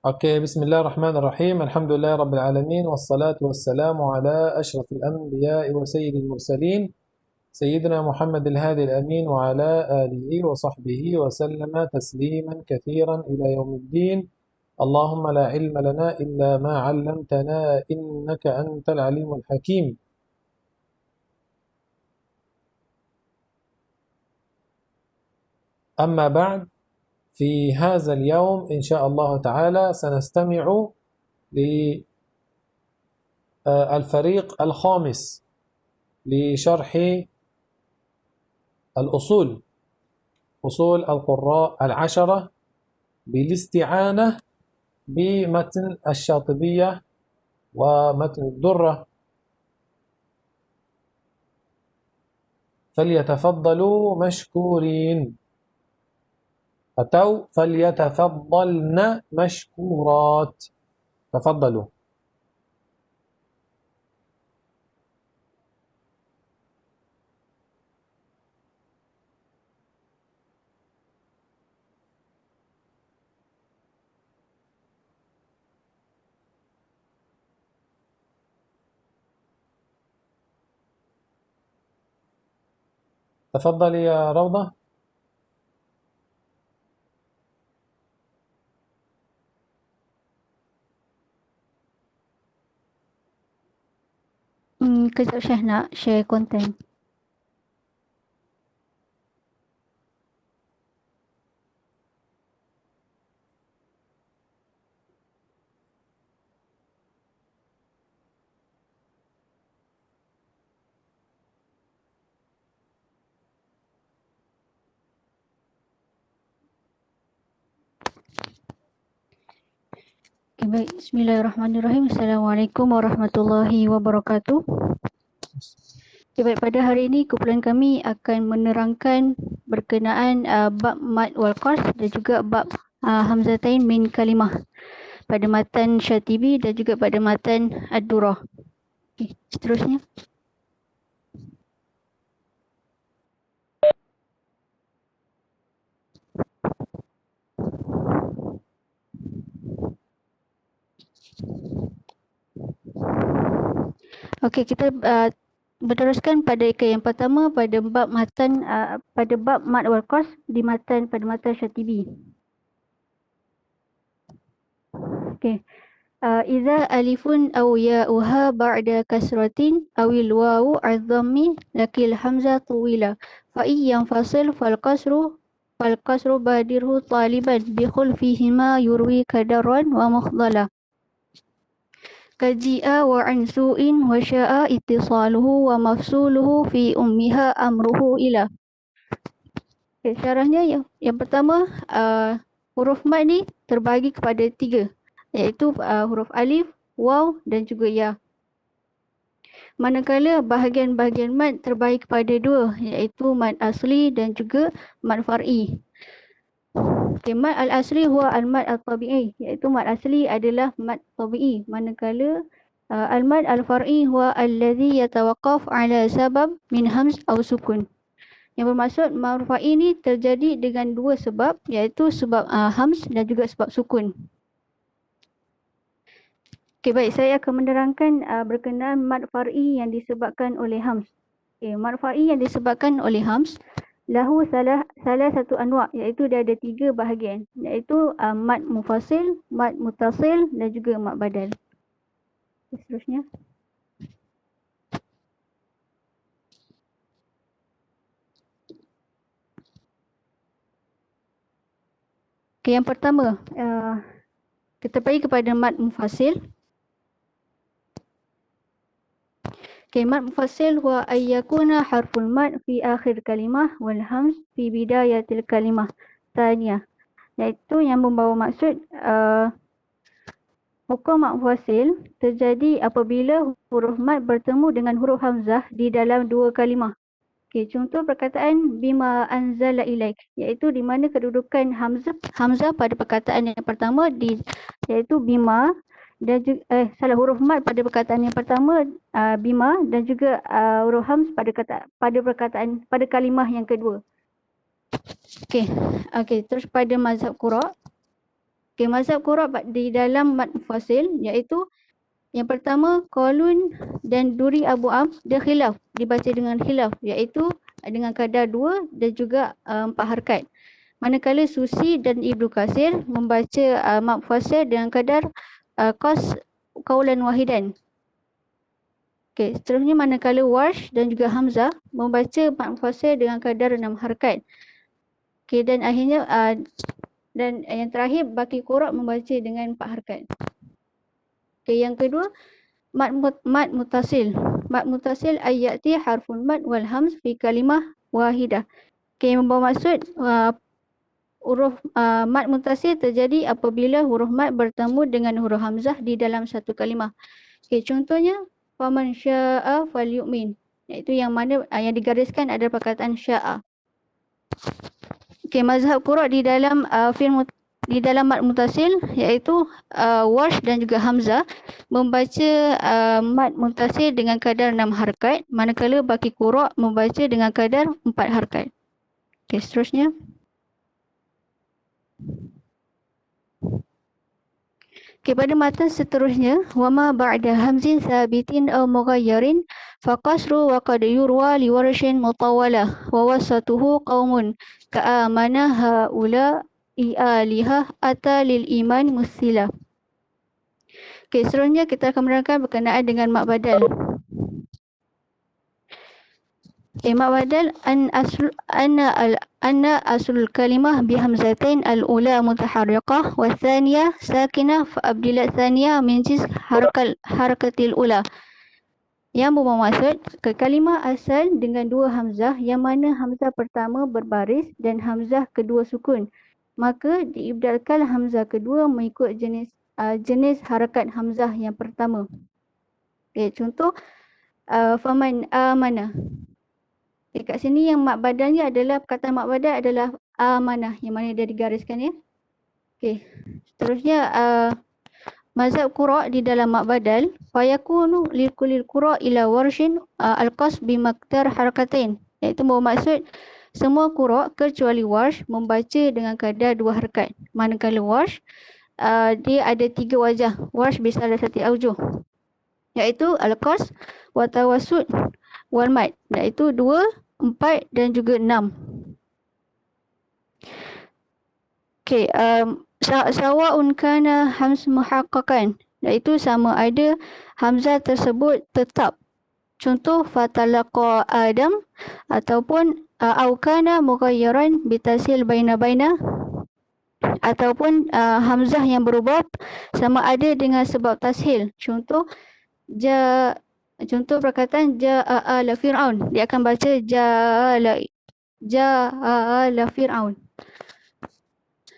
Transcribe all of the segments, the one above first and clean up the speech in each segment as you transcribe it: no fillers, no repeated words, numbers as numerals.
Oke, bismillahirrahmanirrahim. Alhamdulillah rabbil alamin wassalatu wassalamu ala asyrafil anbiya'i wa sayyidil mursalin sayyidina Muhammadil hadil amin wa ala alihi wa sahbihi wa sallama tasliman katsiran ila yaumiddin. Allahumma la ilma lana illa ma 'allamtana innaka antal alimul hakim. Amma ba'd. في هذا اليوم إن شاء الله تعالى سنستمع للفريق الخامس لشرح الأصول، أصول القراء العشرة، بالاستعانة بمتن الشاطبية ومتن الدرة. فليتفضلوا مشكورين atau فليتفضلن مشكورات. تفضلوا. تفضل يا روضة. Kejap Syekh nak share konten. Okay, baik. Bismillahirrahmanirrahim. Assalamualaikum warahmatullahi wabarakatuh. Okay, baik. Pada hari ini kumpulan kami akan menerangkan berkenaan bab mad wal qasr dan juga bab hamzatain min kalimah pada matan Syatibi dan juga pada matan Ad-Durrah. Okay, seterusnya. Okey, kita berteruskan pada yang pertama pada bab matan pada bab mad wal qasr di matan pada matan Syatibi. Okey. Iza alifun aw ya'uha ba'da kasratin awil wawu az-dhammi lakil hamzah tuwila fa iyyan fasil fal qasru badirhu taliban bi khulfihima yurwi kadaran wa mukhdala. Kaji'a wa an su'in wa sya'a ittisaluhu wa mafsuluhu fi ummiha amruhu ila. Okay, syarahnya yang pertama, huruf mad ni terbagi kepada 3, iaitu huruf alif, waw dan juga ya. Manakala bahagian-bahagian mad terbagi kepada 2, iaitu mad asli dan juga mad far'i. Okay, mad al-asli huwa al-mad al-tabi'i, iaitu mad asli adalah mad tabi'i, manakala al-mad al-far'i huwa alladhi yatawaqqaf ala sabab min hamz aw sukun. Yang bermaksud mad far'i ini terjadi dengan 2 sebab, iaitu sebab hamz dan juga sebab sukun. Okay, baik, saya akan menerangkan berkenaan mad far'i yang disebabkan oleh hamz. Okay, mad far'i yang disebabkan oleh hamz lahu salah satu anwa', iaitu dia ada 3 bahagian, iaitu mad mufasil, mad mutasil dan juga mad badal. Seterusnya. Okay, yang pertama, kita pergi kepada mad mufasil. Okay, mad mufasil huwa ayyakuna harful mad fi akhir kalimah wal hamz fi bidayatil kalimah thaniyah. Iaitu yang membawa maksud hukum mad mufasil terjadi apabila huruf mad bertemu dengan huruf hamzah di dalam 2 kalimah. Okay, contoh perkataan bima anzala ilaik, iaitu di mana kedudukan hamzah pada perkataan yang pertama iaitu bima dan juga huruf mad pada perkataan yang pertama bima dan juga huruf hamz pada kalimah yang kedua. Okey, terus pada mazhab qura'. Okay, mazhab qura' di dalam mad mufasil iaitu yang pertama Qalun dan Duri Abu Am, dia khilaf, dibaca dengan khilaf iaitu dengan kadar 2 dan juga 4 harakat. Manakala Susi dan Ibnu Katsir membaca mad mufasil dengan kadar qas qaulan wahidan. Okey, seterusnya manakala Warsh dan juga Hamzah membaca mad mufasil dengan kadar 6 harakat. Okey, dan akhirnya dan yang terakhir Baqi Qura' membaca dengan 4 harakat. Okey, yang kedua mad mutasil. Mad mutasil ayati harfun mad wal hamz fi kalimah wahidah. Okey, yang bermaksud huruf mad mutasil terjadi apabila huruf mad bertemu dengan huruf hamzah di dalam satu kalimah. Okey, contohnya faman syaa falyu'min, iaitu yang mana yang digariskan adalah perkataan syaa. Okey, mazhab qura' di dalam di dalam mad mutasil iaitu Warsh dan juga Hamzah membaca mad mutasil dengan kadar 6 harakat, manakala Baqi Qura' membaca dengan kadar 4 harakat. Okey, seterusnya. Okay, pada matan seterusnya, wama ba'da hamzin sabitin aw mughayyarin faqasru wa qad yurwa li warshin mutawwalah wa wasatuhu qaumun ka'amana haula i'alihah ata lil iman musila. Okay, seterusnya kita akan menerangkan berkenaan dengan mak badal. Mak badal anna aslul kalimah bihamzatain al-ula mutaharriqah wa thaniyah sakinah fa abdila thaniyah min jins harakatil ula. Yang bermaksud kalimah asal dengan dua hamzah yang mana hamzah pertama berbaris dan hamzah kedua sukun. Maka diibdalkan hamzah kedua mengikut jenis harakat hamzah yang pertama. Okay, contoh faman amana. Kat sini yang mak badalnya adalah, perkataan mak badal adalah amanah yang mana dia digariskan ya. Okey. Seterusnya mazhab qura' di dalam mak badal fayakunu likulil qura' ila warshin al-qas bi maqdar harakatain, iaitu bermaksud semua qura' kecuali Warsh membaca dengan kadar 2 harakat. Manakala Warsh dia ada 3 wajah. Warsh bisa ada satu aujuh, iaitu al-qas wa tawassut wal mad, iaitu 2, 4 dan juga 6. Okey, sawa'un kana hamz muhaqqaqan, iaitu sama ada hamzah tersebut tetap. Contoh fatalaqa Adam ataupun au kana mughayyaran bitasil baina ataupun hamzah yang berubah sama ada dengan sebab tashil. Contoh perkataan ja'a la fir'aun, dia akan baca ja'a la fir'aun.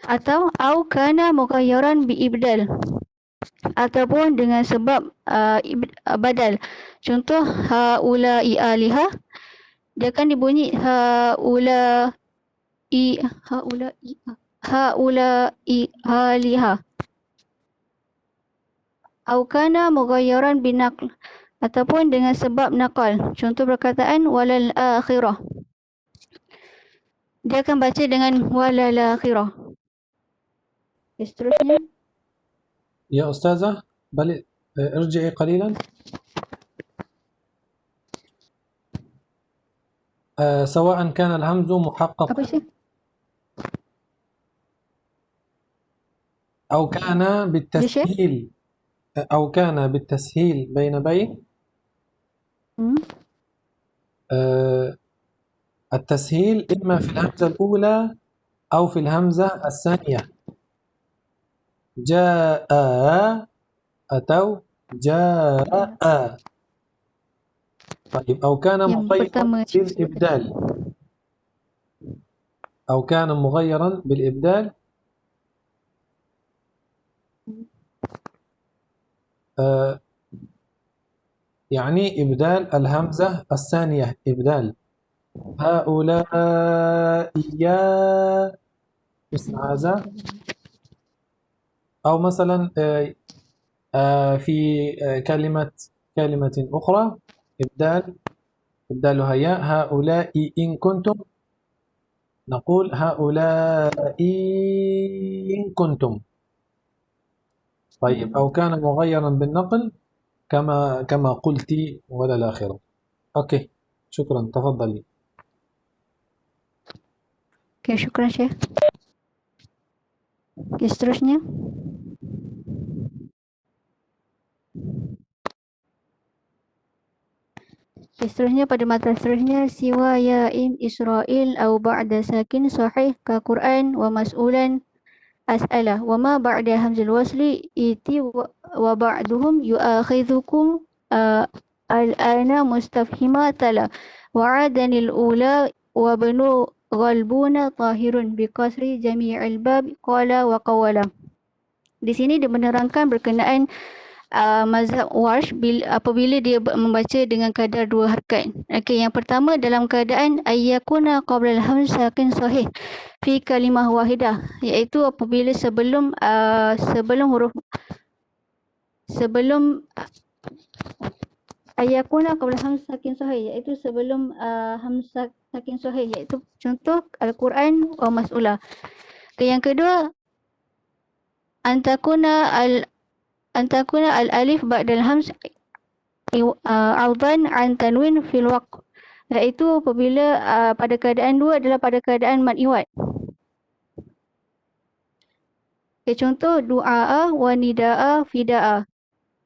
Atau au kana mughayyaran bi ibdal, ataupun dengan sebab badal. Contoh haula'i alihah, dia akan dibunyi haula'i alihah. Au kana mughayyaran binaql, ataupun dengan sebab naqal. Contoh perkataan walal akhirah, dia akan baca dengan walal akhirah. Seterusnya. يا أستاذة بل ارجعي قليلا. سواء كان الهمز محقق أو كان بالتسهيل بين التسهيل إما في الهمزة الأولى أو في الهمزة الثانية. جاء أتوا جاء. طيب أو كان مغيرا بالإبدال يعني إبدال الهمزة الثانية، إبدال هؤلاء يا مثل هذا. أو مثلا في كلمة أخرى إبدالها ياء هؤلاء إن كنتم، نقول هؤلاء إن كنتم. طيب أو كان مغيرا بالنقل كما قلت ولا الآخرة. أوكي شكرا تفضلي. Okay, syukran Syekh. Okay, seterusnya. Okay, seterusnya pada mata seterusnya siwa ya'in Israel au ba'da sakin sahih ka Quran wa mas'ulan as'alah wa ma ba'da hamzul wasli iti wa ba'duhum yu'akhidhukum al-ana mustafhima tala wa adanil ula wa banu ghalbuna tahirun biqasri jami'il bab qala wa qawala. Di sini dia menerangkan berkenaan mazhab Warsh apabila dia membaca dengan kadar dua harakat. Okey, yang pertama dalam keadaan ayyakuna qabla al-hamz sakin sahih fi kalimah wahidah, iaitu apabila sebelum ayyakuna qabla hamz sakin sahih, iaitu sebelum hamz sakin sahih, iaitu contoh Al-Quran wa mas'ulah. Okay, yang kedua antakuna al-alif ba'dal hamz awdan an tanwin fil waqf, iaitu apabila pada keadaan dua adalah pada keadaan mad iwad. Okay, contoh du'a wa nida'a fida'a.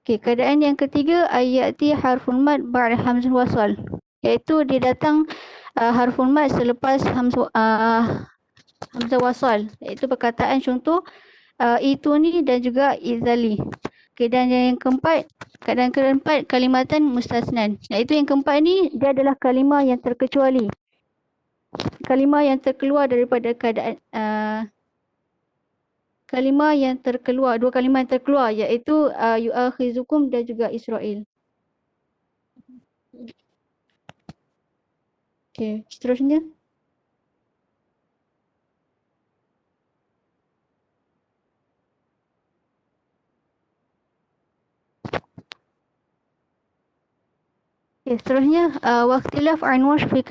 Okay, keadaan yang ketiga ayati harfun mad ba'da hamzah wasal, iaitu dia datang harfun mad selepas hamzah wasal, iaitu perkataan contoh itu ni dan juga izali. Okay, dan yang keempat, keadaan keempat kalimatan mustasnan, iaitu yang keempat ni dia adalah kalimah yang terkecuali, kalimah yang terkeluar daripada keadaan kalimah yang terkeluar, dua kalimah yang terkeluar, iaitu yu'akhizukum dan juga Israel. Okay, seterusnya. Okay, seterusnya waqtilaf an wash fi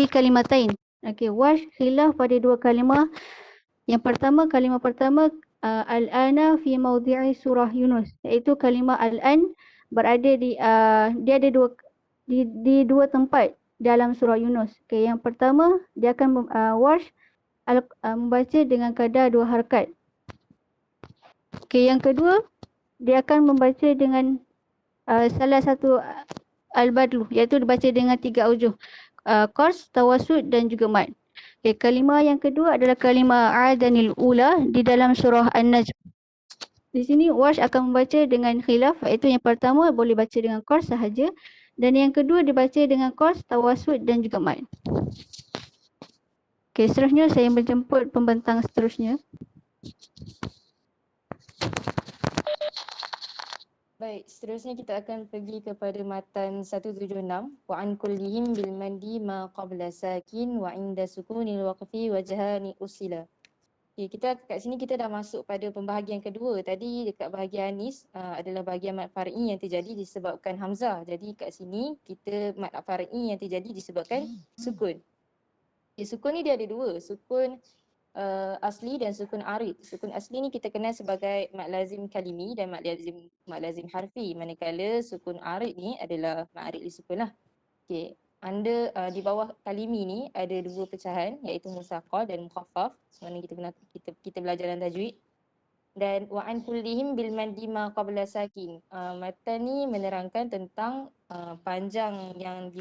kalimatain. Okay, wash khilaf pada dua kalimah. Yang pertama, kalimah pertama al-ana fi mawdi'i surah Yunus, iaitu kalimah al-an berada dia ada di dua tempat dalam surah Yunus. Okay, yang pertama dia akan wash membaca dengan kadar dua harakat. Okay, yang kedua dia akan membaca dengan salah satu al-badlu, iaitu dibaca dengan tiga aujuh, qars, tawasud dan juga mad. Okay, kalimah yang kedua adalah kalimah adanil ula di dalam surah An-Najm. Di sini Warsh akan membaca dengan khilaf, iaitu yang pertama boleh baca dengan qars sahaja dan yang kedua dibaca dengan qars, tawasud dan juga mad. Okay, seterusnya saya menjemput pembentang seterusnya. Baik, seterusnya kita akan pergi kepada matan 176. Wa an kullihim bil mandi ma qabla sakin wa inda sukunil waqfi wajhani usila. Okay, kita kat sini kita dah masuk pada pembahagian kedua. Tadi dekat bahagian anis adalah bahagian mad far'i yang terjadi disebabkan hamzah. Jadi kat sini kita mad far'i yang terjadi disebabkan sukun. Okay, sukun ni dia ada dua, sukun asli dan sukun arid. Sukun asli ni kita kenal sebagai mad lazim kalimi dan mad lazim harfi. Manakala sukun arid ni adalah mad arid li sukun lah. Okey, di bawah kalimi ni ada dua pecahan, iaitu musaqqal dan mukhaffaf. Sebenarnya kita belajar dalam tajwid. Dan wa an kullihim bil mandi ma qabla sakin. Matan ni menerangkan tentang panjang yang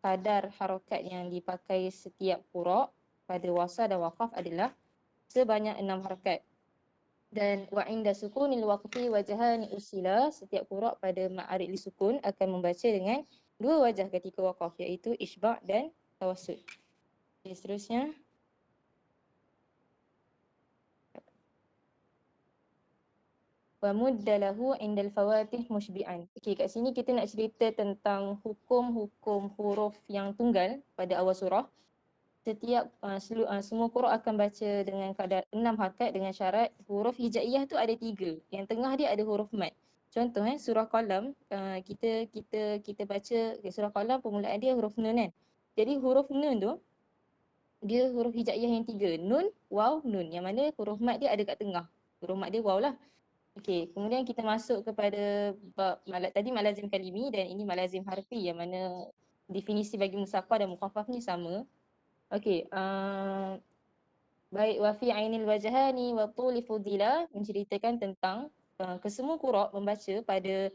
kadar harakat yang dipakai setiap qura' pada wasal dan waqaf adalah sebanyak 6 harakat. Dan wa inda sukunil waqfi wajhan usila, setiap qura' pada ma'arid li sukun akan membaca dengan dua wajah ketika waqaf, iaitu isba' dan tawassud. Okay, seterusnya. Wa muddalahu indal fawatih mushbi'an. Okey, kat sini kita nak cerita tentang hukum-hukum huruf yang tunggal pada awal surah. Setiap semua qura' akan baca dengan kadar 6 harakat dengan syarat huruf hijaiyah tu ada 3. Yang tengah dia ada huruf mad. Contoh surah Qalam, kita baca surah Qalam permulaan dia huruf nun kan. Jadi huruf nun tu dia huruf hijaiyah yang 3. Nun, waw, nun. Yang mana huruf mad dia ada kat tengah. Huruf mad dia waw lah. Okey, kemudian kita masuk kepada bab tadi mad lazim kalimi dan ini mad lazim harfi yang mana definisi bagi musaffah dan mukhaffaf ni sama. Okey, baik wa fi ainil wajhani wa tuli fudila menceritakan tentang kesemua qura' membaca pada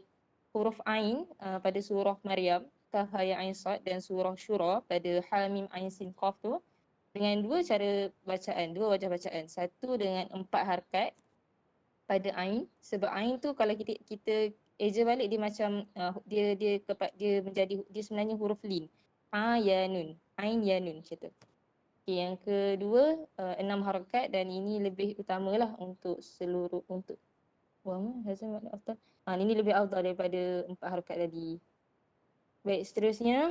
huruf ain pada surah Maryam, Kaf Ha Ya Ain Sad dan surah Syura pada Ha Mim Ain Sin Qaf tu dengan dua cara bacaan, dua wajah bacaan. Satu dengan 4 harakat pada ain, sebab ain tu kalau kita eja balik dia macam dia menjadi dia sebenarnya huruf lin. A ya nun, ain ya nun macam tu. Okay, yang kedua 6 harakat dan ini lebih utamalah untuk seluruh untuk ini lebih afdal daripada 4 harakat tadi. Baik, seterusnya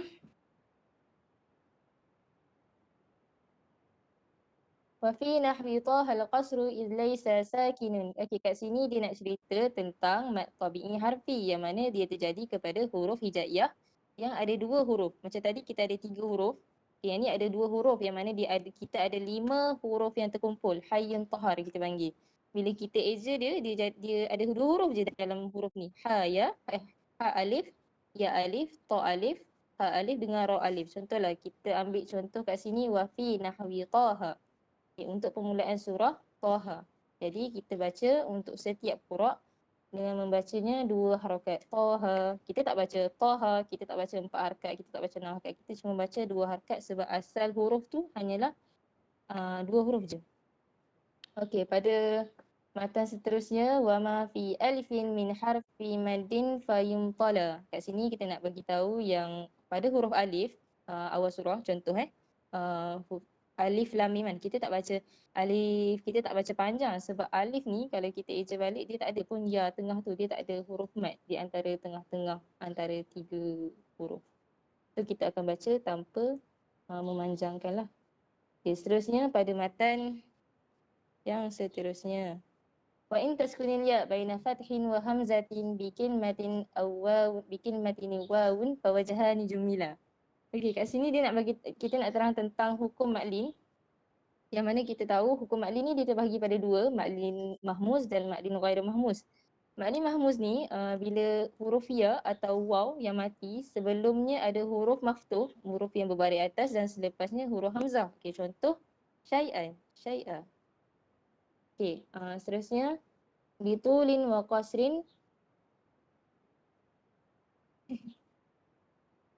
wa fi nahwi taha al-qasru id laysa sakinun. Okey, kat sini dia nak cerita tentang mad tabi'i harfi yang mana dia terjadi kepada huruf hijaiyah yang ada dua huruf. Macam tadi kita ada 3 huruf. Okay, yang ni ada 2 huruf yang mana kita ada 5 huruf yang terkumpul. Hayyun tahar kita panggil. Bila kita eja dia ada 2 huruf je dalam huruf ni. Ha ya, ha alif, ya alif, ta alif, ha alif dengan ra alif. Contohlah kita ambil contoh kat sini wa fi nahwi taha. Okay, untuk permulaan surah Taha. Jadi kita baca untuk setiap qura' dengan membacanya 2 harakat. Taha. Kita tak baca Taha, kita tak baca 4 harakat, kita tak baca 6 harakat. Kita cuma baca 2 harakat sebab asal huruf tu hanyalah 2 huruf je. Okey, pada matan seterusnya wa ma fi alifin min harfi maddin fayumtala. Kat sini kita nak bagi tahu yang pada huruf alif awal surah contoh alif lam mim kan kita tak baca alif, kita tak baca panjang sebab alif ni kalau kita eja balik dia tak ada pun ya tengah tu, dia tak ada huruf mad di antara tengah-tengah antara 3 huruf. So kita akan baca tanpa memanjangkan lah. Okay, seterusnya pada matan yang seterusnya. Wa in taskunil ya baina fathin wa hamzatin bikin matin aw bikin matin wawun fa wajhani jumila. Okey, kat sini dia nak bagi kita nak terang tentang hukum maklin. Yang mana kita tahu hukum maklin ni dia terbahagi pada 2, maklin mahmuz dan maklin ghairu mahmuz. Maklin mahmuz ni bila huruf ya atau waw yang mati sebelumnya ada huruf maftuh, huruf yang berbaris atas dan selepasnya huruf hamzah. Okey, contoh syai'an, syai'a. Okey, seterusnya bitulin wa qasrin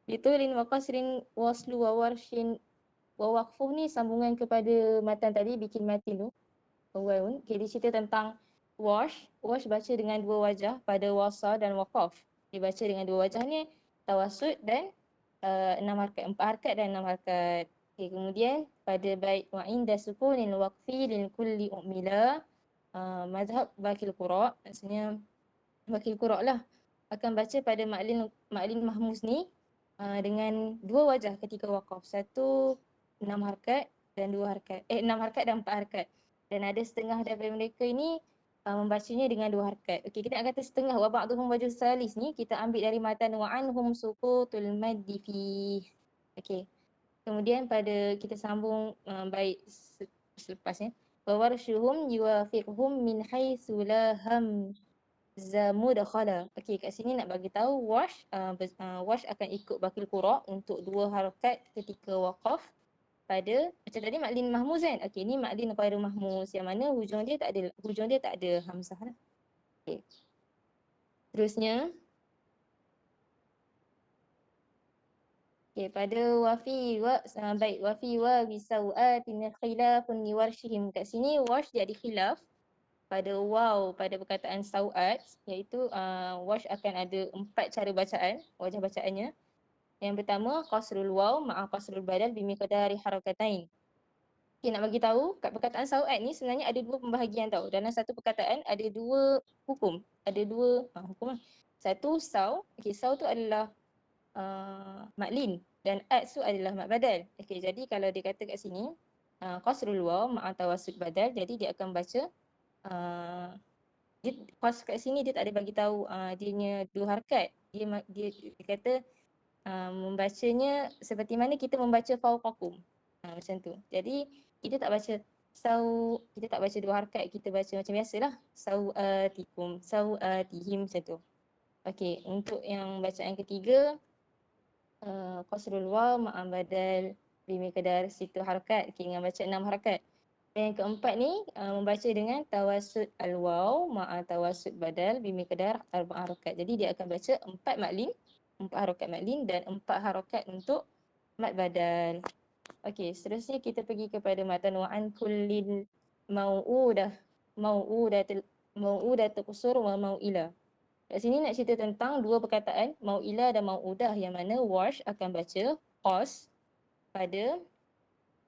bitulin wa qasrin waslu wa warshin wa waqfuh ni sambungan kepada matan tadi bikin matin tu. Okay, dia cerita tentang wash baca dengan 2 wajah pada wasa dan waqaf. Dibaca dengan 2 wajah ni tawassut dan 6 harakat, 4 harakat dan 6 harakat. Okay, kemudian pada bait wa inda sukunil waqfi lil kulli umila mazhab bakil qura', maksudnya bakil qura' lah akan baca pada maklin mahmuz ni dengan 2 wajah ketika waqaf. Satu 6 harakat dan 2 harakat. 6 harakat dan 4 harakat. Dan ada setengah daripada mereka ini membacanya dengan 2 harakat. Okey, kita nak kata setengah wa ba'dhum wajh salis ni kita ambil dari matan wa anhum suqutul maddi fi. Okey. Kemudian pada kita sambung bait selepasnya wa warshuhum yuwafiqhum min haitsu la mudkhala. Okey, kat sini nak bagi tahu wash akan ikut bakil qura untuk 2 harakat ketika waqaf pada macam tadi maklin mahmuz kan. Okey, ni maklin ghairu mahmuz yang mana hujung dia tak ada hamzah lah. Okey. Terusnya pada wafi wa bisauatin khilafun warshihim. Kat sini wash dia ada khilaf pada waw pada perkataan sauat, iaitu wash akan ada 4 cara bacaan, wajah bacaannya. Yang pertama qasrul waw ma'a qasrul badal bimiqdari harakatain. Okay, nak bagi tahu kat perkataan sauat ni sebenarnya ada 2 pembahagian tau. Dalam satu perkataan ada 2 hukum, ada 2 hukum lah. Satu saw, saw tu adalah maklin dan ad tu adalah mad badal. Okey, jadi kalau dia kata kat sini qasrul waw ma'a tawassut badal, jadi dia akan baca pas kat sini dia tak ada bagi tahu dia nya 2 harakat. Dia kata membacanya seperti mana kita membaca fauqakum. Macam tu. Jadi kita tak baca kita tak baca 2 harakat, kita baca macam biasalah. Sawatikum, sawatihim macam tu. Okey, untuk yang bacaan ketiga, qasrul waw ma'a badal bimiqdar situ harakat. Okey, dengan baca 6 harakat. Dan yang keempat ni membaca dengan tawassut al-waw ma'a tawassut badal bimiqdar 4 harakat. Jadi dia akan baca 4 maklin, 4 harakat maklin dan 4 harakat untuk mad badal. Okey, seterusnya kita pergi kepada matan wa'an kullin mau'udatul qusur wa mau'ila. Kat sini nak cerita tentang dua perkataan mau'ila dan mau'udah, yang mana Warsh akan baca qas pada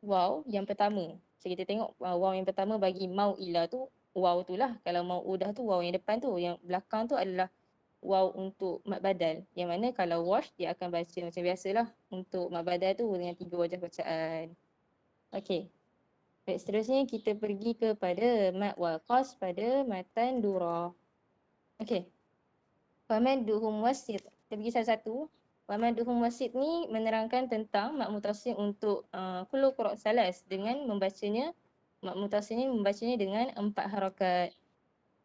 waw yang pertama. So kita tengok waw yang pertama bagi mau'ila tu waw tu lah. Kalau mau'udah tu waw yang depan tu, yang belakang tu adalah waw untuk mad badal. Yang mana kalau Warsh dia akan baca macam biasalah untuk mad badal tu dengan 3 wajah bacaan. Okey. Baik, seterusnya kita pergi kepada mad wal qas pada matan durah. Okey. Wamadduhum wasit. Kita pergi satu-satu. Wamadduhum wasit ni menerangkan tentang mad mutasil untuk kullu qura' salas dengan membacanya, mad mutasil ni membacanya dengan 4 harakat.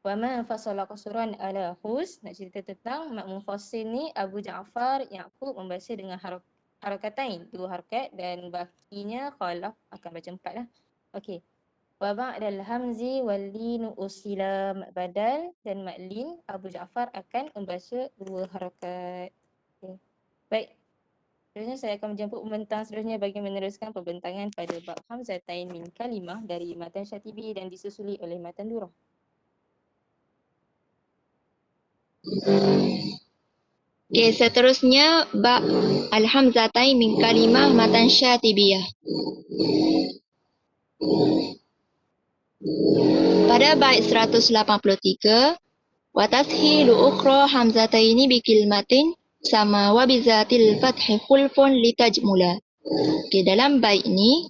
Wa ma fasala qasran ala hus, nak cerita tentang mad mufasil ni Abu Ja'far Ya'qub membaca dengan harakatain, 2 harakat, dan bakinya Khalaf akan baca 4 lah. Okey. Wa ba'dal hamzi wal linu usila mad badal dan mad lin Abu Ja'far akan membaca 2 harakat. Okay. Baik. Seterusnya saya akan menjemput pembentang seterusnya bagi meneruskan pembentangan pada bab hamzatain min kalimah dari matan Syatibi dan disusuli oleh matan Durrah. Okay, seterusnya bab al-hamzatain min kalimah matan Syatibiyah. Pada bait 183, wa tashilu ukhra hamzataini bi kilmatin sama wa bi zatil fathi khulfun litajmula. Okey, dalam bait ni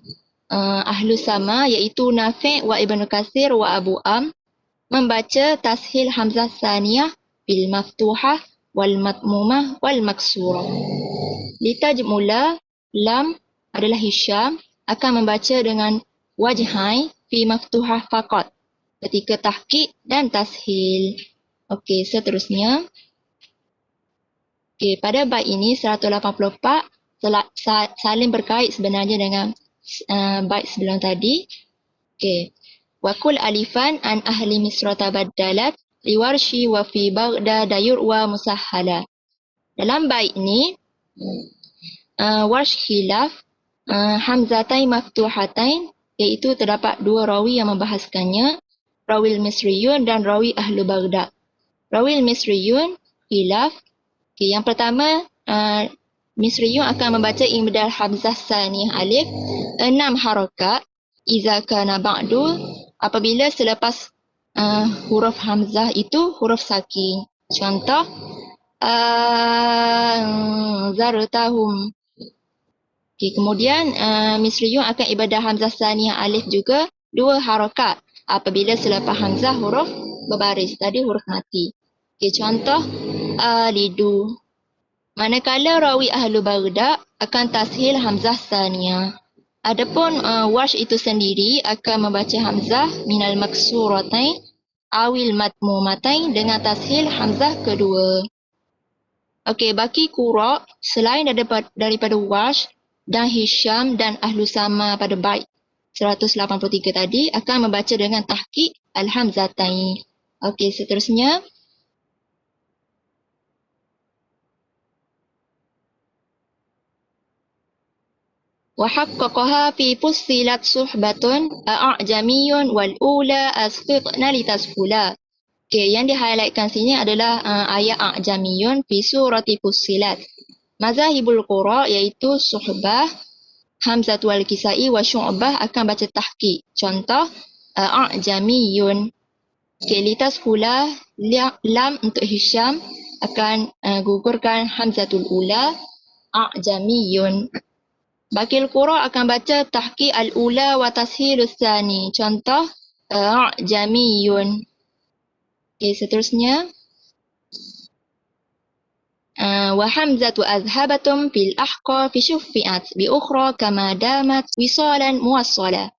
ahlu sama iaitu Nafi' wa Ibnu Katsir wa Abu Am membaca tashil hamzah saniyah bil maftuhah wal matmumah wal maksurah. Litajmula, lam adalah Hisham akan membaca dengan wajhain fi maftuhah faqat ketika tahqiq dan tashil. Okey, seterusnya. Okey, pada bait ini 184 saling berkait sebenarnya dengan bait sebelum tadi. Okey. Wa kul alifan an ahli misra tabaddalat liwarshi wa fi baghdad yurwa musahhala. Dalam bait ni warsh khilaf hamzatain maftuhatain, iaitu terdapat 2 rawi yang membahaskannya, rawi al-misriyun dan rawi ahlu Baghdad. Rawi al-misriyun khilaf. Okay, yang pertama misriyun akan membaca ibdal hamzah saniyah alif 6 harakat iza kana ba'du, apabila selepas huruf hamzah itu huruf sakin. Contoh zartahum. Okay, kemudian misriyun akan ibadah hamzah saniyah alif juga 2 harakat apabila selepas hamzah huruf berbaris, tadi huruf mati. Okay, contoh lidu. Manakala rawi ahlu Baghdad akan tashil hamzah saniyah. Adapun Warsh itu sendiri akan membaca hamzah minal maksuratain awil matmumatain dengan tashil hamzah kedua. Okey, baki qura' selain daripada Warsh dan Hisham dan ahlu sama pada bait 183 tadi akan membaca dengan tahqiq al-hamzatain. Okey, seterusnya. Wa haqqaqaha fi fussilat suhbatun a'jamiyun wal ula asfiqna litasfula. Okey, yang di-highlightkan sini adalah ayat a'jamiyun fi surati fussilat. Mazahibul qura iaitu Suhbah, Hamzah wal Kisai wa Syu'bah akan baca tahqiq. Contoh a'jamiyun. Okey, litasfula, lam untuk Hisham akan gugurkan hamzatul ula, a'jamiyun. Bakil qura akan baca tahqiq al-ula wa tashilus tsani. Contoh a'jamiyun. Okey, seterusnya. Wa hamzatu azhabatum fil ahqa fi syuffi'at bi ukhra kama damat wisalan muwassala.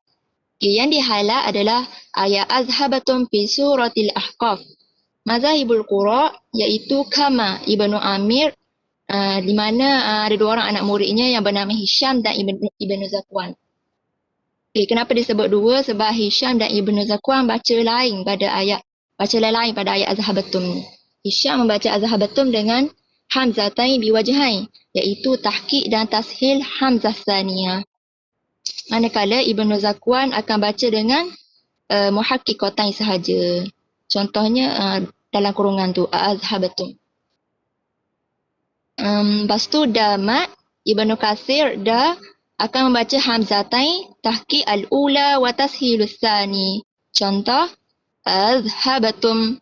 Yang di-highlight adalah ayat azhabatum fi suratil ahqaf. Mazahibul qura iaitu Kama Ibnu Amir, di mana ada dua orang anak muridnya yang bernama Hisham dan Ibnu Zakwan. Kenapa disebut dua? Sebab Hisham dan Ibnu Zakwan baca lain pada ayat azhabatum. Hisham membaca azhabatum dengan hamzatain biwajhain, iaitu tahqiq dan tashil hamzah tsaniyah. Manakala Ibnu Zakwan akan baca dengan muhaqqiqatain sahaja. Contohnya dalam kurungan tu azhabatum. Lepas tu damat Ibnu Katsir dah akan membaca hamzatain tahqiq al-ula wa tashilus tsani. Contoh azhabatum.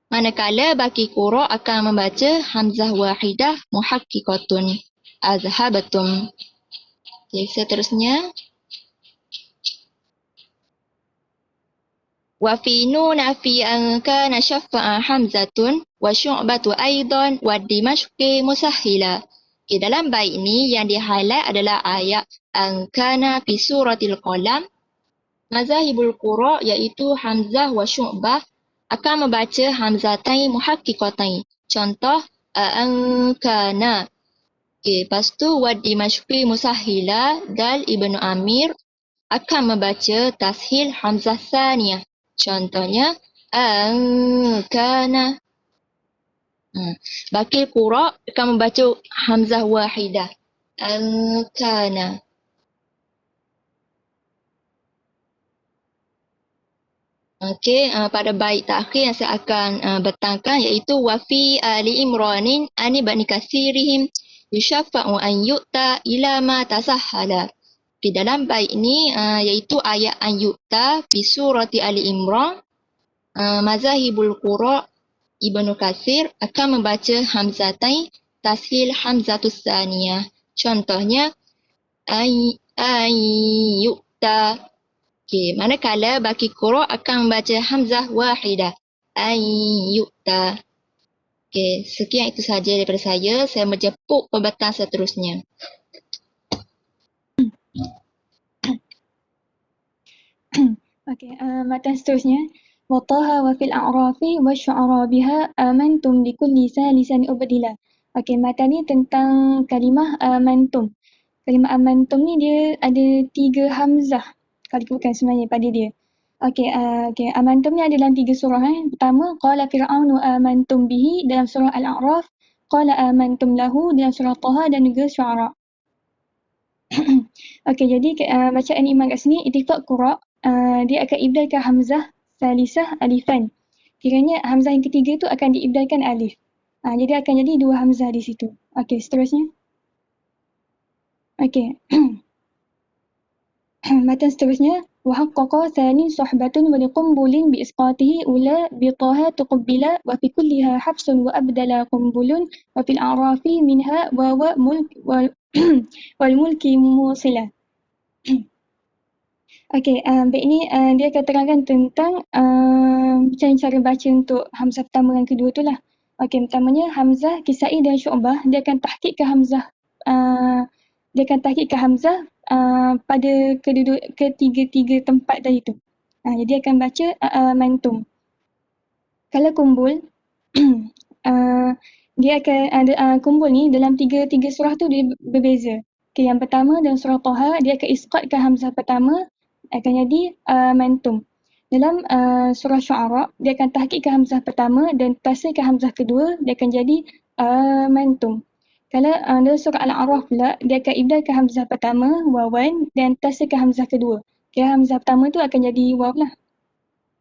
Manakala baki qura akan membaca hamzah wahidah muhaqqiqatun azhabatum. Seterusnya wa fi nuna fi an kana syaffa'a hamzatun wa syu'batu aidan wa dimashqi musahhila. Dalam bait ini yang di-highlight adalah ayat an kana fi suratil qalam. Mazahibul qura iaitu hamzah wa syu'bah akan membaca hamzatain muhaqqiqatain. Contoh an kana. Lepas tu wa dimashqi musahhila dal Ibnu Amir akan membaca tashil hamzah tsaniyah. Contohnya kana. Baki qura akan membaca hamzah wahidah. Kana. Pada bait terakhir yang saya akan bertangkan iaitu wa fi ali imranin ani bani kasirihim yushaffa'u an yu'ta ila ma tasahhala. Di dalam bait ini iaitu ayat an yu'ta fi surati Ali Imran. Mazahibul qura Ibnu Katsir akan membaca hamzatain tashil hamzatus tsaniyah. Contohnya ay yu'ta. Manakala baki qura akan membaca hamzah wahidah ay yu'ta. Sekian itu sahaja daripada saya. Saya menjemput pembentang seterusnya. Matan seterusnya. Wataha wa fil a'rafi wa syu'ara biha amantum likulli salisan ubdila. Matan ni tentang kalimah amantum. Kalimah amantum ni dia ada 3 hamzah. Kalau bukan sebenarnya pada dia. Amantum ni ada dalam 3 surah. Pertama, qala fir'aunu amantum bihi dalam surah Al-A'raf. Qala amantum lahu dalam surah Taha dan juga Syu'ara. Jadi bacaan imam kat sini ittifaq qura, dia akan ibdalkan hamzah salisah alifan. Kiranya hamzah yang ketiga tu akan diibdalkan alif. Jadi akan jadi 2 hamzah di situ. Seterusnya. Matan seterusnya. Wa haqqaqa thani suhbatun wa liqumbulin bi isqatihi ula bi taha tuqbila wa fi kulliha habsun wa abdala qumbulun wa fil a'rafi minha wa mulk wal mulki musila. Bait ni dia akan terangkan tentang macam cara baca untuk hamzah pertama dan kedua tu lah. Pertamanya hamzah Kisai dan Syu'bah dia akan tahqiq ke hamzah pada ketiga tempat tadi tu. Jadi akan baca mantum. Kalau kumbul dia akan ada kumbul ni dalam tiga surah tu dia berbeza. Yang pertama dalam surah Taha dia akan isqatkan hamzah pertama akan jadi mantum. Dalam surah Syu'ara dia akan tahqiqkan hamzah pertama dan tasrifkan hamzah kedua dia akan jadi mantum. Kalau dalam surah Al-A'raf pula dia akan ibdalkan hamzah pertama wawan dan tasrifkan hamzah kedua. Hamzah pertama tu akan jadi waw lah.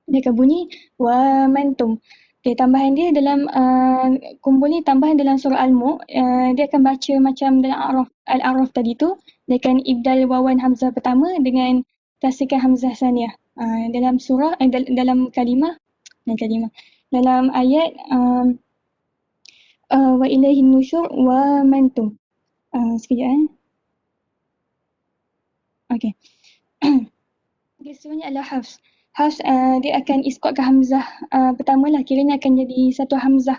Dia akan bunyi wa mantum. Tambahan dia dalam kumpul ni tambahan dalam surah Al-Mulk, dia akan baca macam dalam Al-A'raf tadi tu, dia akan ibdal wawan hamzah pertama dengan tasrifkan hamzah tsaniyah. Dalam surah dalam kalimah dalam ayat wa ilaihin nusyur wa mantum. Sekejap sebenarnya adalah Hafs. Hafs dia akan isqatkan hamzah pertama lah, kiranya akan jadi satu hamzah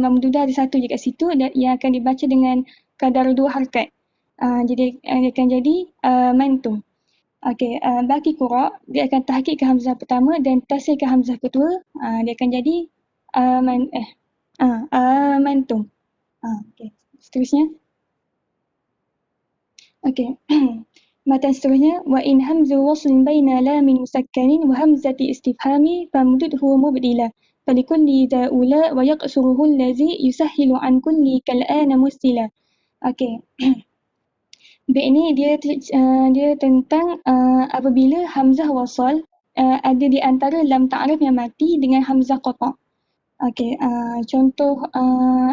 mamdudah ada satu je kat situ yang akan dibaca dengan kadar 2 harakat. Jadi dia akan jadi mantum. Okey, baki qura dia akan tahqiq ke hamzah pertama dan tasir ke hamzah kedua. Dia akan jadi amantum. Okey. Seterusnya. Okey. Matan seterusnya wa in hamzu waslin baina lamin musakkanin wa hamzati istifhami famdudhu mubdila falikulli da'ula wa yaqsuruhu allazi yusahhilu an kulli kal'ana mustila. Okey. Bait ni dia tentang apabila hamzah wasal ada di antara lam ta'rif yang mati dengan hamzah qata'. Okey, contoh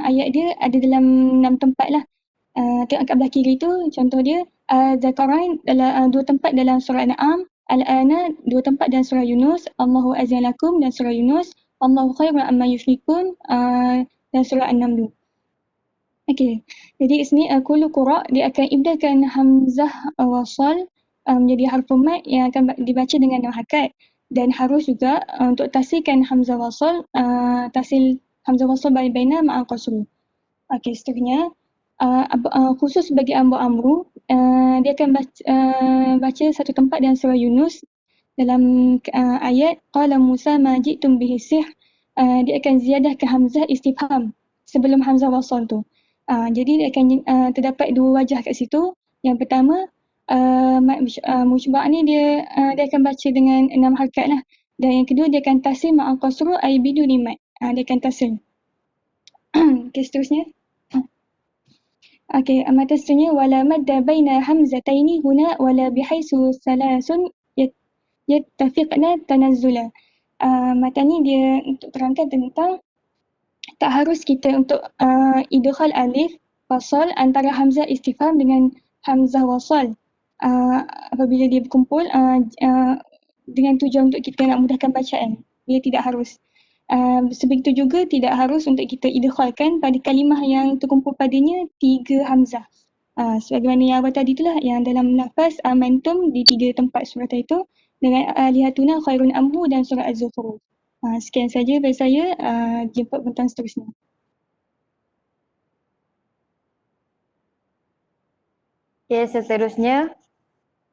ayat dia ada dalam 6 tempat lah. Tengok kat belah kiri tu contoh dia Zakarain dalam 2 tempat dalam surah An'am, Al-Ana 2 tempat dalam surah Yunus, Allahu azza lakum dan surah Yunus, Allahu khairun amma yushrikun dan surah An-Naml. Okey. Jadi kat sini kullu qura dia akan ibdalkan hamzah wasal menjadi harfu mat yang akan dibaca dengan 2 harakat dan harus juga untuk tasirkan hamzah wasal tasil hamzah wasal baina ma'a qasr. Okey, seterusnya khusus bagi amru dia akan baca satu tempat dalam surah Yunus dalam ayat qala Musa ma ji'tum bihi sihr, dia akan ziyadah ke hamzah istifham sebelum hamzah wasal tu. Jadi dia akan terdapat 2 wajah kat situ. Yang pertama musyba' ni dia akan baca dengan 6 harakat lah. Dan yang kedua dia akan tasir ma'a qasru ay biduni mat. Dia akan tasir. Okey, seterusnya. Okey, matan seterusnya wala madda baina hamzataini huna wala bihaisu salasun yattafiqna tanazzula. Matan ni dia untuk terangkan tentang tak harus kita untuk idghal alif wasal antara hamzah istifham dengan hamzah wasal apabila dia berkumpul dengan tujuan untuk kita nak mudahkan bacaan. Dia tidak harus. Sebegitu juga tidak harus untuk kita idghalkan pada kalimah yang terkumpul padanya 3 hamzah. Sebagaimana yang awal tadi itulah yang dalam lafaz amantum di 3 tempat surah itu dengan alihatuna khairun amhu dan surah Az-Zukhruf. Sekian saja dari saya. Jumpa bentang seterusnya. Okay, seterusnya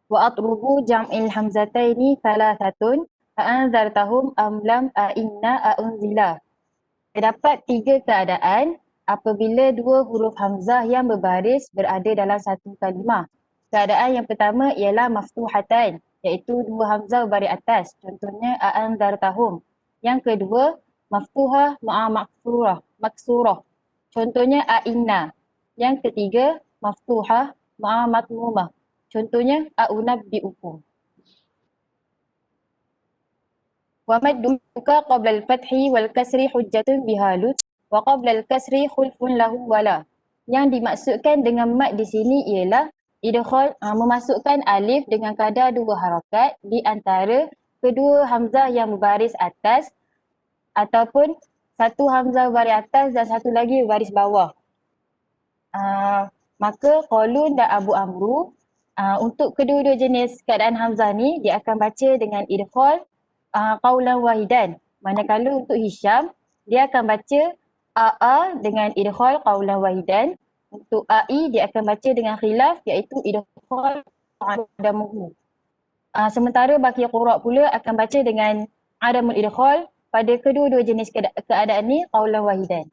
wa atrubu jam'il hamzataini thalathatun a'anzartahum am lam a'inna a'unzila. Terdapat 3 keadaan apabila 2 huruf hamzah yang berbaris berada dalam satu kalimah. Keadaan yang pertama ialah maftuhatan, iaitu 2 hamzah berbaris atas. Contohnya a'anzartahum. Yang kedua maftuhah ma'a maksurah. Contohnya a'inna. Yang ketiga maftuhah ma'a matmumah. Contohnya a'unabbi'ukum. Wa madduka qabla al-fathi wal kasri hujjatun bihalut wa qabla al-kasri khulfun lahu wala. Yang dimaksudkan dengan mad di sini ialah idghal memasukkan alif dengan kadar 2 harakat di antara kedua hamzah yang berbaris atas ataupun satu hamzah berbaris atas dan satu lagi berbaris bawah. Maka Qalun dan Abu Amru untuk kedua-dua jenis keadaan hamzah ni dia akan baca dengan idghal qaulan wahidan. Manakala untuk Hisham dia akan baca AA dengan idghal qaulan wahidan. Untuk AI dia akan baca dengan khilaf iaitu idghal adamuhu. Sementara baki qura' pula akan baca dengan adamul idghal pada kedua-dua jenis keadaan ni qaulan wahidan.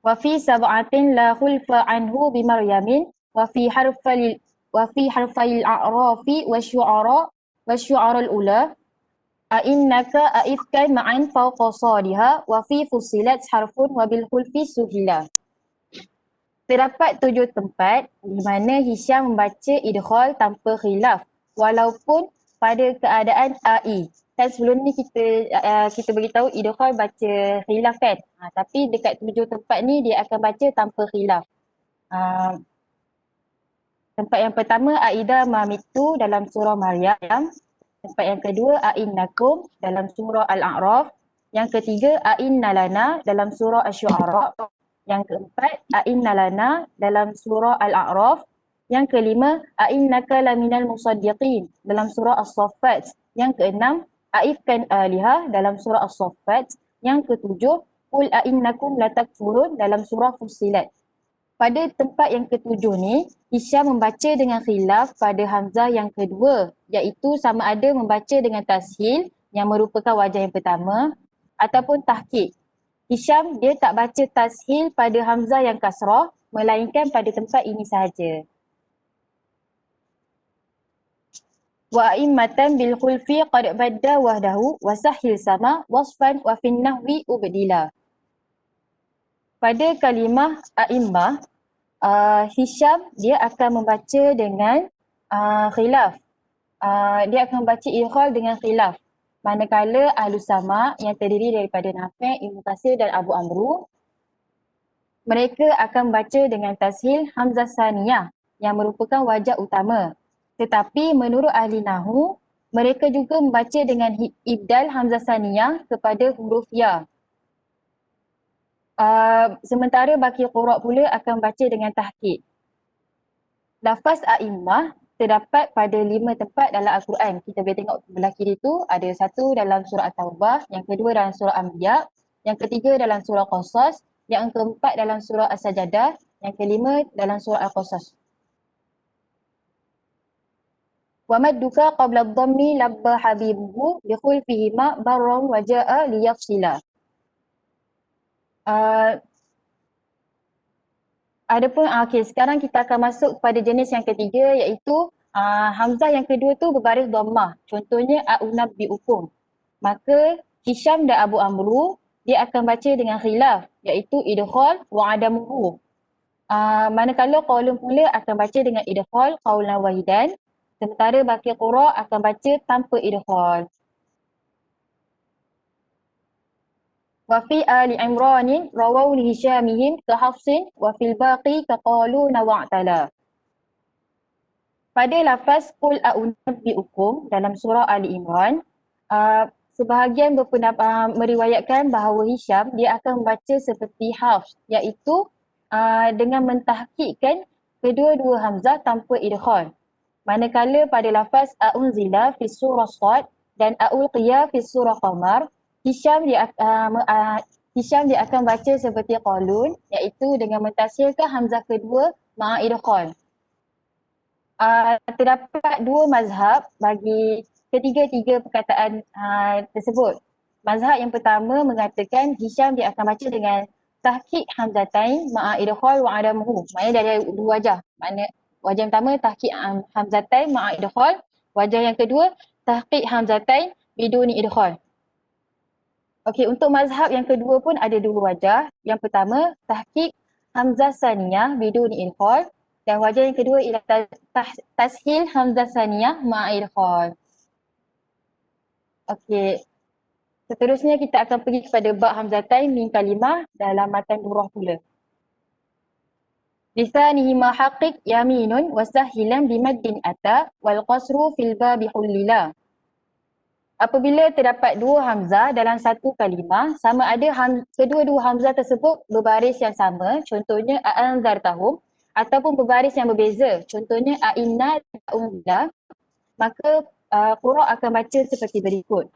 Wa fi sab'atin la khulfa anhu bi Maryamin wa fi harfil a'rafi wasyu'ara al-ula a'innaka a'ifkan ma'an fawqa sadiha wa fi fusilat harfun wa bil khulfi suhila. Terdapat 7 tempat di mana Hisham membaca idghal tanpa khilaf walaupun pada keadaan AI. Kan sebelum ni kita beritahu idghal baca khilaf kan. Tapi dekat 7 tempat ni dia akan baca tanpa khilaf. Tempat yang pertama Aida Mamitu dalam surah Maryam. Tempat yang kedua A'innakum dalam surah Al-A'raf. Yang ketiga A'innalana dalam surah Asy-Syu'ara. Yang keempat A'innalana dalam surah Al-A'raf. Yang kelima A'innaka laminal musaddiqin dalam surah As-Saffat. Yang keenam A'ifkan alihah dalam surah As-Saffat. Yang ketujuh Qul a'innakum latakfurun dalam surah Fussilat. pada tempat yang ketujuh ni, Hisham membaca dengan khilaf pada hamzah yang kedua, iaitu sama ada membaca dengan tashil yang merupakan wajah yang pertama ataupun tahqiq. Hisham dia tak baca tashil pada hamzah yang kasrah, melainkan pada tempat ini sahaja. Wa a'immatan bil khulfi qad badda wahdahu wa sahil sama wasfan wa fin nahwi ubdila. Pada kalimah a'immah, Hisham dia akan membaca dengan khilaf. Dia akan baca idgham dengan khilaf. Manakala Ahlus Sama yang terdiri daripada Nafi', Ibnu Katsir dan Abu Amru, mereka akan baca dengan tashil hamzah saniyah yang merupakan wajah utama. Tetapi menurut ahli Nahu, mereka juga membaca dengan ibdal hamzah saniyah kepada huruf ya. Sementara baki qura' pula akan baca dengan tahqiq. Lafaz a'immah terdapat pada 5 tempat dalam Al-Quran. Kita boleh tengok belah kiri tu, ada satu dalam surah At-Taubah, yang kedua dalam surah Anbiya, yang ketiga dalam surah Qasas, yang keempat dalam surah As-Sajadah, yang kelima dalam surah Al-Qasas. Wa madduka qabla ad-dhammi labba habibuhu bi khulfihima barran wa ja'a liyafsila. Adapun sekarang kita akan masuk pada jenis yang ketiga, iaitu hamzah yang kedua tu berbaris dhammah. Contohnya a'unabbi'ukum. Maka Hisham dan Abu Amru dia akan baca dengan khilaf, iaitu idghal wa adamuhu. Manakala qaulun pula akan baca dengan idghal qaulan wahidan, sementara baqi qura' akan baca tanpa idghal. Wa fi ali Imranin rawaw li Hishamihim ka Hafsin wa fil baqi ka qaluna wa'tala. Pada lafaz qul a'unabbi'ukum dalam surah Ali Imran, sebahagian meriwayatkan bahawa Hisham dia akan membaca seperti Hafs, iaitu dengan mentahqiqkan kedua-dua hamzah tanpa idgham. Manakala pada lafaz a'unzila fi surah Sad dan a'ulqiya fi surah Qamar, Hisham dia akan baca seperti qalun, iaitu dengan mentasilkan hamzah kedua ma'a idgham. Terdapat dua mazhab bagi ketiga-tiga perkataan tersebut. Mazhab yang pertama mengatakan Hisham dia akan baca dengan tahqiq hamzatain ma'a idgham wa adamuhu. Maknanya dari dua wajah. Maknanya wajah yang pertama tahqiq hamzatain ma'a idgham, wajah yang kedua tahqiq hamzatain biduni idgham. Okey, untuk mazhab yang kedua pun ada dua wajah. Yang pertama, tahqiq hamzah saniyah biduni idgham, dan wajah yang kedua ialah tashil hamzah saniyah ma'a idgham. Okey. Seterusnya kita akan pergi kepada bab hamzatain min kalimah dalam matan durrah pula. Lisanihi ma haqiq yaminun wa sahilan bimaddin ata wal qasru fil babi hullila. Apabila terdapat dua hamzah dalam satu kalimah, sama ada kedua-dua hamzah tersebut berbaris yang sama, contohnya a'anzartahum, ataupun berbaris yang berbeza, contohnya a'inna ta'unzila, maka qura' akan baca seperti berikut.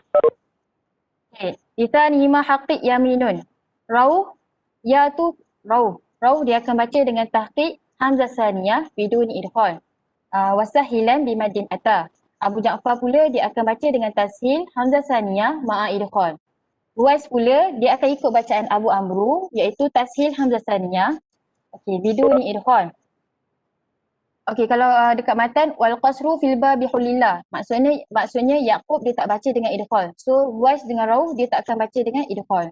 Lisanihi ma haqiq yaminun. Rauh, ya tu rauh. Rauh dia akan baca dengan tahqiq hamzah saniyah biduni idgham. Wasahilan bimaddin ata. Abu Ja'far pula dia akan baca dengan tashil hamzah saniyah ma'a idgham. Ruwais pula dia akan ikut bacaan Abu Amru, iaitu tashil hamzah saniyah biduni idgham. Kalau dekat matan wal qasru fil babi hulillah, maksudnya Yaqub dia tak baca dengan idgham. So Ruwais dengan Rauh dia tak akan baca dengan idgham.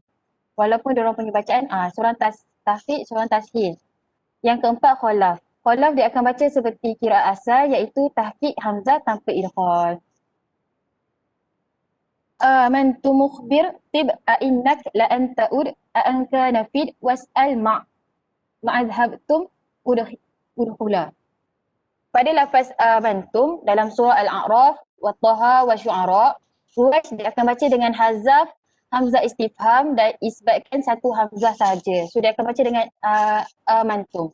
Walaupun dia orang punya bacaan seorang tahqiq, seorang tashil. Yang keempat khalaf. Khalaf dia akan baca seperti qiraat asal, iaitu tahqiq hamzah tanpa idgham. Amantu mukhbir tib a'innak la anta'ud a'anka nafid was'al ma'adhabtum udhula. Pada lafaz amantum dalam surah Al-A'raf wa Taha wa Syu'ara, Ruwais dia akan baca dengan hazaf hamzah istifham dan isbatkan satu hamzah sahaja. So dia akan baca dengan amantum.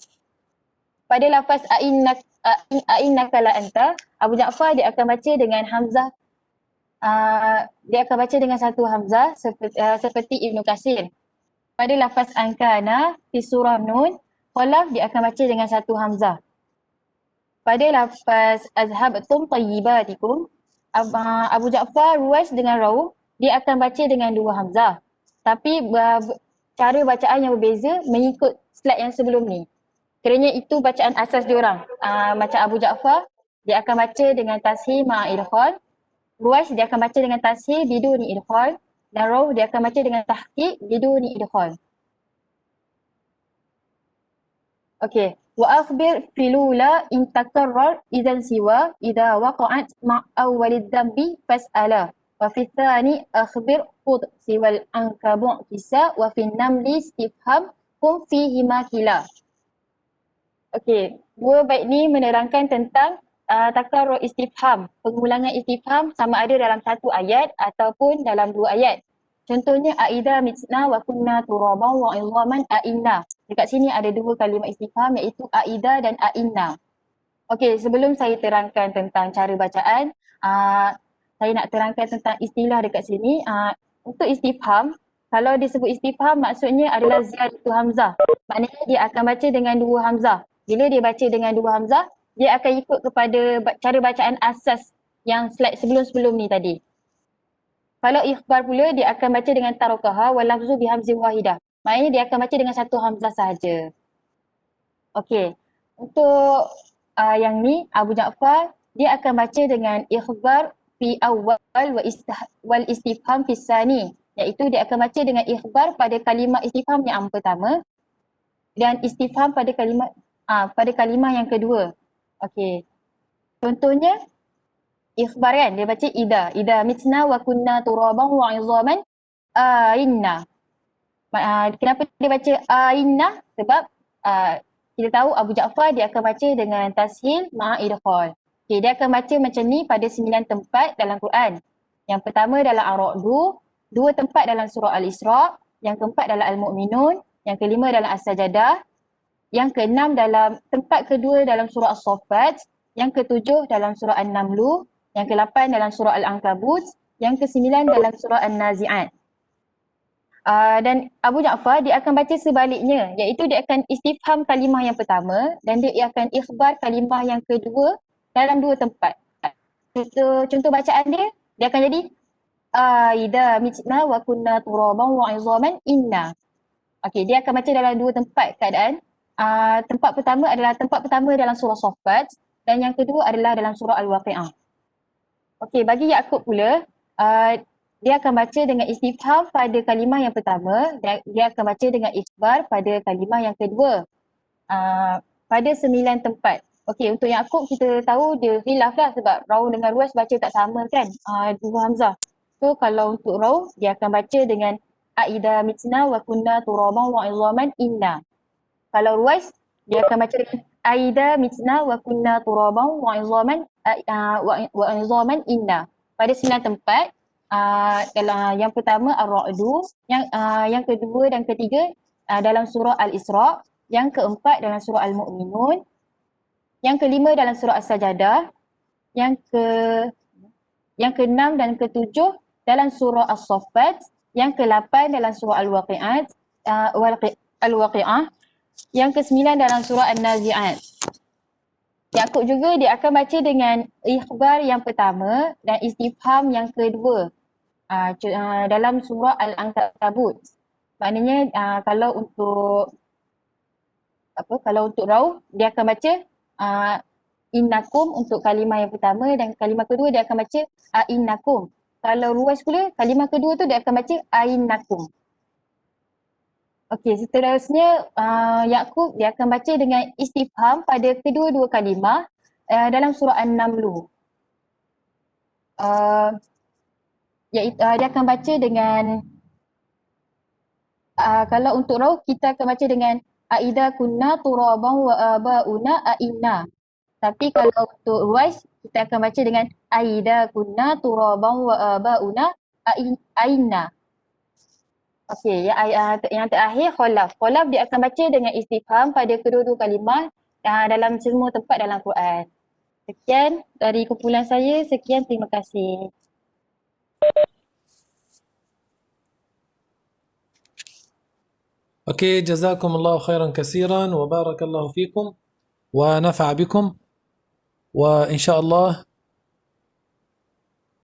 Pada lafaz a'innaka la anta, Abu Ja'far dia akan baca dengan hamzah, dia akan baca dengan satu hamzah seperti Ibnu Katsir. Pada lafaz ankana fi surah Nun, Khalaf dia akan baca dengan satu hamzah. Pada lafaz azhabtum tayyibatikum, Abu Ja'far Ruwais dengan Rauf dia akan baca dengan dua hamzah. Tapi cara bacaan yang berbeza mengikut slide yang sebelum ni. Kerana itu bacaan asas diorang. Macam Abu Ja'far dia akan baca dengan tashil ma'a idkhal. Ruwais dia akan baca dengan tashil biduni idkhal. Dan Rauf dia akan baca dengan tahqiq biduni idkhal. Okey. Wa akhbir filula in takarrar idzan siwa idza waqa'at ma' awwalid dhanbi fas'ala. Wa fi tsani akhbir khud siwal ankabu' kisa wa fi namli istifham kum fihi ma kila. Okey, dua bait ni menerangkan tentang takarrur istifham. Pengulangan istifham sama ada dalam satu ayat ataupun dalam dua ayat. Contohnya aida mitna wa kunna turaban wa idhaman a'inna. Dekat sini ada dua kalimah istifham iaitu aida dan a'inna. Okey, sebelum saya terangkan tentang cara bacaan, saya nak terangkan tentang istilah dekat sini. Untuk istifham, kalau disebut istifham maksudnya adalah ziyadatu hamzah. Maknanya dia akan baca dengan dua hamzah. Bila dia baca dengan dua hamzah, dia akan ikut kepada cara bacaan asas yang slide sebelum-sebelum ni tadi. Kalau ikhbar pula, dia akan baca dengan tarokaha wa lafzu bihamzin wahidah. Maknanya dia akan baca dengan satu hamzah sahaja. Okey. Untuk yang ni, Abu Ja'far, dia akan baca dengan ikhbar fi awal wal istifham fi sani. Iaitu dia akan baca dengan ikhbar pada kalimah istifham yang pertama dan istifham pada kalimah yang kedua. Okey. Contohnya, ikhbar kan, dia baca ida mitna wa kunna turaban wa idhaman inna. Kenapa dia baca inna? Sebab kita tahu Abu Ja'far dia akan baca dengan tashil ma'a idkhal. Okay, dia akan baca macam ni pada 9 tempat dalam Quran. Yang pertama dalam Ar-Ra'du, 2 tempat dalam surah Al-Isra, yang keempat dalam Al-Mu'minun, yang kelima dalam As-Sajadah, yang keenam dalam tempat kedua dalam surah As-Saffat, yang ketujuh dalam surah An-Namlu, yang ke-8 dalam surah Al-Ankabut, yang ke-9 dalam surah An-Nazi'at. Dan Abu Ja'far dia akan baca sebaliknya, iaitu dia akan istifham kalimah yang pertama dan dia akan ikhbar kalimah yang kedua dalam 2 tempat. Contoh bacaan dia akan jadi idza mitna wa kunna turaban wa idhaman inna. Okey, dia akan baca dalam 2 tempat keadaan. Tempat pertama adalah tempat pertama dalam surah Saffat dan yang kedua adalah dalam surah Al-Waqi'ah. Okey, bagi Yaqub pula, dia akan baca dengan istifham pada kalimah yang pertama dan dia akan baca dengan ikhbar pada kalimah yang kedua pada 9 tempat. Okey, untuk Yaqub kita tahu dia khilaf lah sebab Rauf dengan Ruwais baca tak sama kan, dua hamzah. So kalau untuk Rauf dia akan baca dengan aida mitna wa kunna turaban wa idhaman inna. Kalau Ruwais dia akan baca dengan aida mitna wa kunna turaban wa idhaman inna. Pada 9 tempat. Dalam yang pertama Ar-Ra'du, yang kedua dan ketiga dalam surah Al-Isra, yang keempat dalam surah Al-Mu'minun, yang kelima dalam surah As-Sajadah, yang keenam dan ketujuh dalam surah As-Saffat, yang ke-8 dalam surah Al-Waqi'ah, yang ke-9 dalam surah An-Nazi'at. Yaqub juga dia akan baca dengan ikhbar yang pertama dan istifham yang kedua dalam surah Al-Ankabut. Maknanya kalau untuk Rauf dia akan baca innakum untuk kalimah yang pertama dan kalimah kedua dia akan baca innakum. Kalau Ruwais pula kalimah kedua tu dia akan baca ainnakum. Okey, seterusnya Yaqub dia akan baca dengan istifham pada kedua-dua kalimah dalam surah An-Namlu. Iaitu dia akan baca dengan kalau untuk Rauf kita akan baca dengan aida kunna turaban wa abauna ainna. Tapi kalau untuk Ruwais kita akan baca dengan aida kunna turaban wa abauna ainna. Okey, yang terakhir Khalaf. Khalaf dia akan baca dengan istifham pada kedua-dua kalimah dalam semua tempat dalam Quran. Sekian dari kumpulan saya. Sekian, terima kasih. أوكي، جزاكم الله خيرا كثيرا وبارك الله فيكم ونفع بكم، وإن شاء الله